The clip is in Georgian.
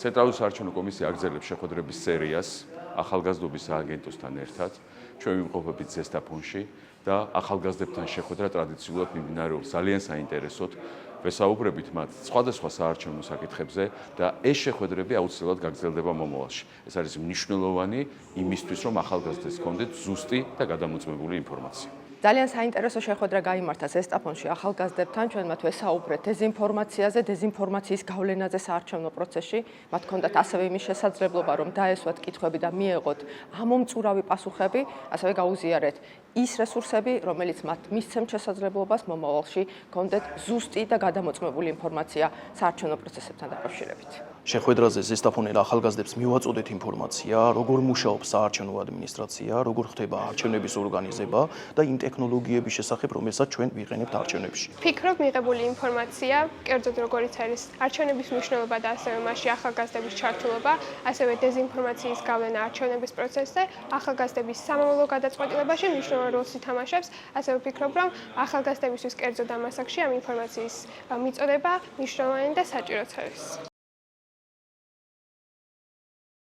ცენტრალური საარჩევნო კომისია აგრძელებს შეხვედრების სერიას ახალგაზრდობის სააგენტოსთან ერთად. ჩვენ ვიმყოფებით ზესტაფონში და ახალგაზრდებთან შეხვედრა ტრადიციულად მიმდინარეობს ძალიან საინტერესოდ. ვესაუბრებით მათ სხვადასხვა საარჩევნო საკითხებზე და ეს შეხვედრები აუცილებლად გაგრძელდება მომავალში. ეს არის მნიშვნელოვანი იმისთვის, რომ ახალგაზრდებს ჰქონდეთ ზუსტი და გადამოწმებული ინფორმაცია. ძალიან საინტერესო შეხვედრა გაიმართა ზესტაფონში ახალგაზრდებთან. ჩვენ მათ ვესაუბრეთ დეზინფორმაციაზე, დეზინფორმაციის გავლენაზე საარჩევნო პროცესში. მათ ჰქონდათ ასევე იმის შესაძლებლობა, რომ დაესვათ კითხვები და მიეღოთ ამომწურავი პასუხები, ასევე გაუზიარეთ ის რესურსები, რომელიც მათ მისცემთ შესაძლებლობას მომავალში ჰქონდეთ ზუსტი და გადამოწმებული ინფორმაცია საარჩევნო პროცესებთან დაკავშირებით. შეხვედრაზე ზესტაფონელ ახალგაზრდებს მივაწოდეთ ინფორმაცია, როგორ მუშაობს საარჩევნო ადმინისტრაცია, როგორ ხდება არჩევნების ორგანიზება და იმ ტექნოლოგიების შესახებ, რომელსაც ჩვენ ვიყენებთ არჩევნებში. ვფიქრობ, მიღებული ინფორმაცია, კერძოდ როგორიც არის არჩევნების მნიშვნელობა და ასევე მასში ახალგაზრდების ჩართულობა, ასევე დეზინფორმაციის გავლენა არჩევნების პროცესზე, ახალგაზრდების სამომავლო გადაწყვეტილებაში მნიშვნელოვან როლს ითამაშებს, ასევე ვფიქრობ, რომ ახალგაზრდებისთვის კერძოდ ამ ასაკში ამ ინფორმაციის მიწოდება მნიშვნელოვანი და საჭიროც არის.